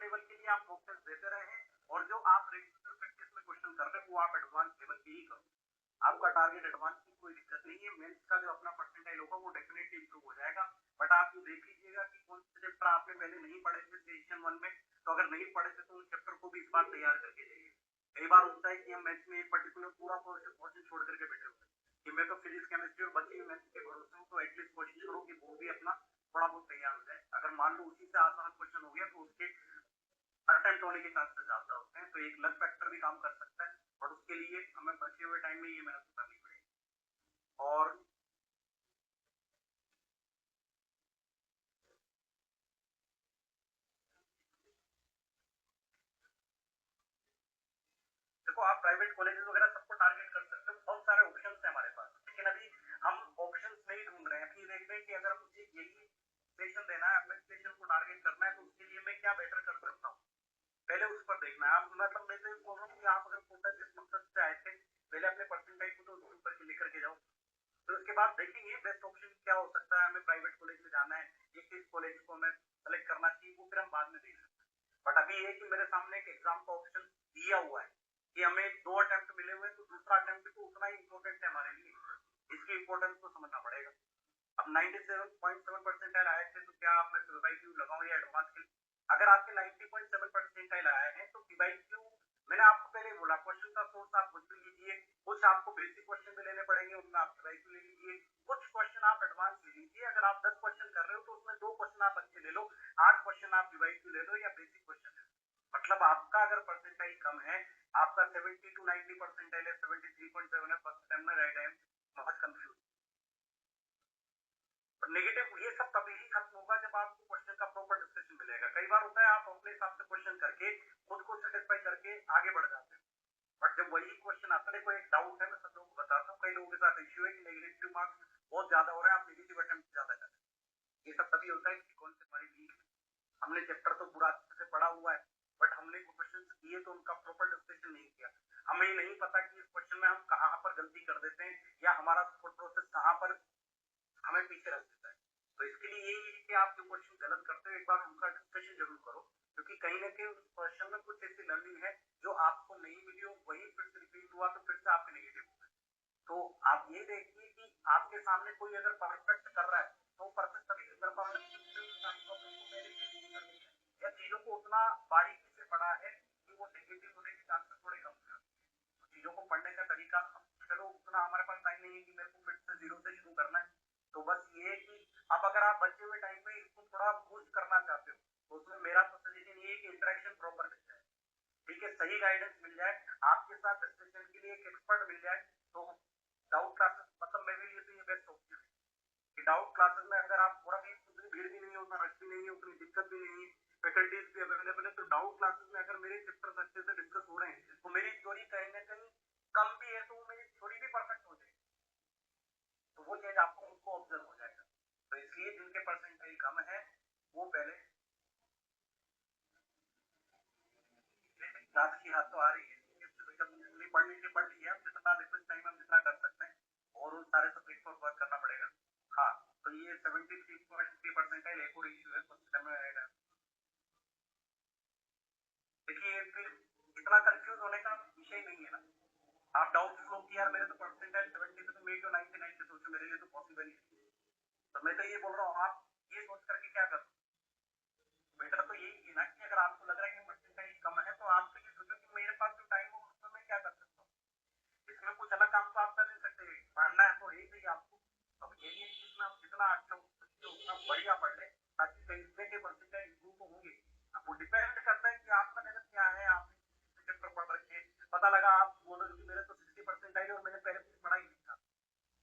Level के लिए आप मॉक टेस्ट देते रहे और जो आप रेगुलर प्रैक्टिस में क्वेश्चन कर रहे हैं वो आप एडवांस लेवल के ही करो। आपका टारगेट एडवांस की कोई दिक्कत नहीं है, मेंस का जो अपना परसेंटाइल होगा वो डेफिनेटली इंप्रूव हो जाएगा। बट आप ये देख लीजिएगा कि कौन से चैप्टर आपने पहले नहीं पढ़े थे सेशन 1 में, तो अगर नहीं पढ़े थे तो उन चैप्टर को भी इस बार तैयार करके जाइए। कई बार होता है कि हम मैथ्स में एक पर्टिकुलर पूरा पोर्शन छोड़ करके बैठे होते हैं कि मैं तो फिजिक्स केमिस्ट्री और बची हुई मैथ्स के भरोसे हूँ, तो एटलीस्ट कोशिश करो कि वो भी अपना थोड़ा बहुत तैयार हो जाए। अगर मान लो उसी से आसान क्वेश्चन हो गया तो उसके अटेम्प्ट होने के चांसेस ज्यादा होते हैं, तो एक लक फैक्टर भी काम कर सकता है। और उसके लिए हमें बचे हुए टाइम में ये मेहनत करनी पड़ेगी। और देखो, आप प्राइवेट कॉलेजेस वगैरह सबको टारगेट कर सकते हो, बहुत सारे ऑप्शंस हैं हमारे पास, लेकिन अभी हम ऑप्शंस नहीं ढूंढ रहे हैं। अभी देख रहे हैं कि अगर मुझे यही सेशन देना है, एडमिनिस्ट्रेशन को टारगेट करना है, तो उसके लिए मैं क्या बेटर कर सकता हूँ, पहले उस पर देखना है। आप मतलब मैं तो ये बोल रहा हूँ कि आप अगर कोटा जिस मकसद से आए थे, पहले अपने परसेंटाइल को तो ऊपर के लेकर के जाओ, फिर उसके बाद देखेंगे बेस्ट ऑप्शन क्या हो सकता है। हमें प्राइवेट कॉलेज में जाना है, ये किस कॉलेज को हमें सेलेक्ट करना चाहिए, वो फिर हम बाद में देख सकते हैं। बट अभी ये कि मेरे सामने एक एग्जाम का ऑप्शन दिया हुआ है कि हमें 2 अटेम्प्ट मिले हुए हैं, तो दूसरा अटेम्प्ट तो उतना ही इंपॉर्टेंट है हमारे लिए, इसकी इंपॉर्टेंस को समझना पड़ेगा। अब 97.7 परसेंटाइल आए थे, तो क्या आप मैं पीवाईक्यू लगाऊं या एडवांस के लिए? अगर आपके 90.7 परसेंटाइल आए हैं तो पीवाईक्यू, मैंने आपको पहले बोला क्वेश्चन का सोर्स आप कुछ भी लीजिए, कुछ आपको बेसिक क्वेश्चन भी लेने पड़ेंगे, उनमें आप पीवाईक्यू ले लीजिए, कुछ क्वेश्चन आप एडवांस ले लीजिए। अगर आप 10 क्वेश्चन कर रहे हो तो उसमें 2 क्वेश्चन आप अच्छे ले लो, 8 क्वेश्चन आप पीवाईक्यू ले लो या बेसिक क्वेश्चन ले लो। मतलब आपका अगर परसेंटाइल कम है, आपका 70 to 90 परसेंटाइल है, 73.7 है, फर्स्ट टाइम में राइट टाइम बहुत कंफ्यूज। नेगेटिव ये सब तभी ही खत्म होगा जब आपको क्वेश्चन का प्रॉपर डिस्कशन मिलेगा। कई बार होता है आप अपने हिसाब से क्वेश्चन करके खुद को सेटिस्फाई करके आगे बढ़ जाते हैं, बट जब वही क्वेश्चन आता है, कोई एक डाउट है, मैं सब लोगों को बताता हूँ, कई लोगों के साथ इश्यू है कि नेगेटिव मार्क्स बहुत ज्यादा हो रहा है, आप नेगेटिव अटेम्प्ट ज्यादा कर रहे हैं। ये सब तभी होता है कि कौन से हमारी वीक है। हमने चैप्टर तो पूरा अच्छे से पढ़ा हुआ है, बट हमने क्वेश्चन किए तो उनका प्रॉपर डिस्कशन नहीं किया। हमें नहीं पता कि इस क्वेश्चन में हम कहाँ पर गलती कर देते हैं या हमारा थॉट प्रोसेस कहाँ पर हमें पीछे रख देता है। तो इसके लिए यही है कि आप जो क्वेश्चन गलत करते हो एक बार उनका डिस्कशन जरूर करो, क्योंकि कहीं ना कहीं उस क्वेश्चन में कुछ ऐसी लर्निंग है जो आपको नहीं मिली हो, वही फिर से रिपीट हुआ तो फिर से आपके नेगेटिव हो गए। तो आप ये देखिए कि आपके सामने कोई अगर परफेक्ट कर रहा है तो परफेक्ट तभी कर पाओगे या चीजों को उतना बारीकी से पढ़ा है कि वो नेगेटिव होने के चांसेस थोड़े कम है। चीजों को पढ़ने का तरीका, चलो उतना हमारे पास टाइम नहीं है कि मेरे को फिर से जीरो से शुरू करना है, तो बस ये है कि अब अगर आप बचे हुए टाइम में इसको थोड़ा बूस्ट करना चाहते हो तो उसमें मेरा तो सजेशन ये है कि इंटरेक्शन प्रॉपर मिल जाए, ठीक है, सही गाइडेंस मिल जाए, आपके साथ डिस्कशन के लिए एक एक्सपर्ट मिल जाए, तो डाउट क्लासेस मतलब मेरे लिए तो ये बेस्ट ऑप्शन है कि डाउट क्लासेस में अगर आप थोड़ा भी उतनी भीड़ भी नहीं है, उतना रश भी नहीं है, उतनी दिक्कत भी नहीं है, फैकल्टीज भी अवेलेबल है, तो डाउट क्लासेस में अगर मेरे चैप्टर्स अच्छे से डिस्कस हो रहे हैं तो मेरी थ्योरी कहीं ना कहीं कम भी है, तो वो मेरी थ्योरी भी परफेक्ट हो जाएगी, तो वो चीज आपको उनको ऑब्जर्व हो जाएगा। तो इसलिए जिनके परसेंटाइल कम है वो पहले क्लास की हाथ तो आ रही है, जितनी पढ़ लीजिए पढ़ लीजिए, आप जितना रिसर्च टाइम हम जितना कर सकते हैं और उन सारे सब्जेक्ट पर वर्क करना पड़ेगा। हाँ, तो ये 73.3 परसेंटाइल एक और इश्यू है, कुछ समय आएगा। देखिए फिर इतना कंफ्यूज होने का विषय नहीं है ना, आप डाउट फ्लो कि यार मेरे तो परसेंटाइल 70 पे तो मैं क्यों 99 पे सोचूं, मेरे लिए तो पॉसिबल ही नहीं है। तो मैं तो ये बोल रहा हूँ आप ये सोच करके क्या कर, बेटर तो यही है ना कि अगर आपको लग रहा है कि परसेंटाइल कम है तो आप तो ये सोचो कि मेरे पास जो टाइम हो उसमें मैं क्या कर सकता हूँ। इसमें कुछ अलग काम तो आप कर नहीं सकते, पढ़ना है तो एक ही आपको। अब यही है कि इसमें आप जितना अच्छा हो सकते हो उतना बढ़िया पढ़ ले, ताकि कहीं के परसेंटाइल इम्प्रूव तो होंगे। अब वो डिपेंड करता है कि आपका लेवल क्या है, आपने चैप्टर पढ़ रखे, पता लगा आप बोलो कि मेरे तो 60 परसेंटाइल और मैंने पहले कुछ पढ़ा ही नहीं था,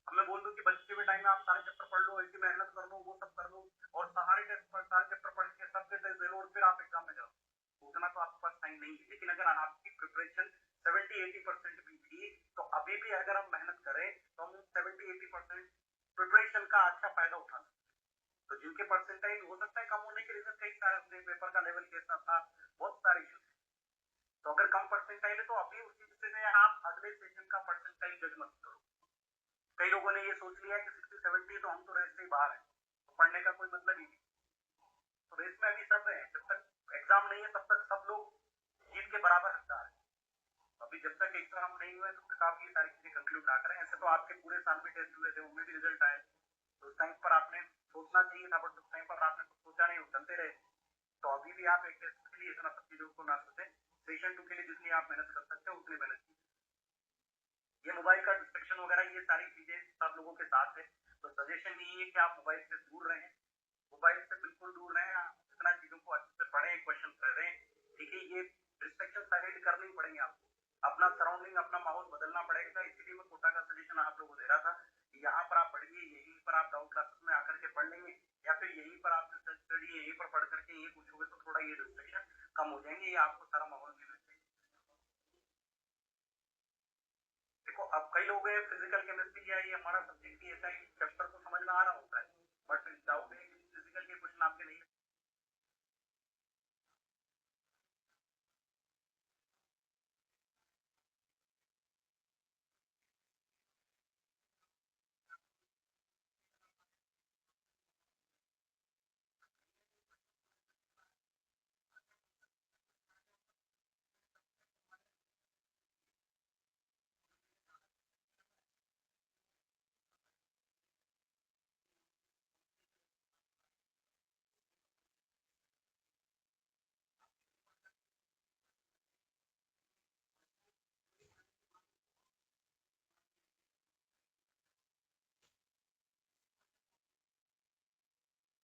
अब मैं बोल दूं कि बच्चे में टाइम में आप सारे चैप्टर पढ़ लो, ऐसी मेहनत कर लो, वो सब कर लो और सारे टेस्ट पर सारे चैप्टर पढ़ के सबके टेस्ट दे लो और फिर आप एग्जाम में जाओ, उतना तो आपके पास टाइम नहीं है। लेकिन अगर आपकी प्रिपरेशन 70-80% भी थी तो अभी भी अगर हम मेहनत करें तो हम 70-80% प्रिपरेशन का अच्छा फायदा उठा सकते हैं। तो जिनके परसेंटाइल हो सकता है कम होने के रीजन कई सारे होते हैं, पेपर का लेवल कैसा था, बहुत सारे इश्यूज। तो अगर कम परसेंटाइल है तो अभी उसी से आप अगले सेशन का परसेंटाइल जज मत करो। कई लोगों ने ये सोच लिया कि 60-70 तो हम तो रेस से ही बाहर है, तो पढ़ने का कोई मतलब ही नहीं। तो रेस में अभी सब है, जब तक एग्जाम नहीं है तब तक बराबर हकदार है। अभी जब तक एग्जाम नहीं हुए तब तक आप ये सारी चीजें कंक्लूड ना करें। ऐसे तो आपके पूरे साल में टेस्ट हुए थे, उनमें भी रिजल्ट आए, तो उस टाइम पर आपने सोचना चाहिए था, बट उस टाइम पर आपने कुछ सोचा नहीं, चलते रहे। तो अभी भी आप एक टेस्ट के लिए इतना सब चीजों को ना सोचें, सेशन 2 के लिए जितनी आप मेहनत कर सकते हो उतनी मेहनत कीजिए। ये मोबाइल का डिस्ट्रैक्शन वगैरह ये सारी चीजें सब लोगों के साथ है, तो सजेशन यही है कि आप मोबाइल से दूर रहें, मोबाइल से बिल्कुल दूर रहें, आप जितना चीजों को अच्छे से पढ़ें, क्वेश्चन करें, ठीक है। ये डिस्ट्रैक्शन साइड करनी पड़ेंगे आपको, अपना सराउंडिंग अपना माहौल बदलना पड़ेगा। इसीलिए मैं कोटा का सजेशन आप लोगों को दे रहा था कि यहाँ पर आप पढ़िए, यहीं पर आप डाउट क्लासेस में आकर के पढ़ लेंगे, या फिर यहीं पर आप स्टडी यहीं पर पढ़ करके यही पूछोगे तो थोड़ा ये डिस्ट्रैक्शन कम हो जाएंगे, ये आपको सारा माहौल मिलना चाहिए। देखो अब कई लोग हैं फिजिकल केमिस्ट्री या ये हमारा सब्जेक्ट ही ऐसा है कि चैप्टर को समझ में आ रहा होगा,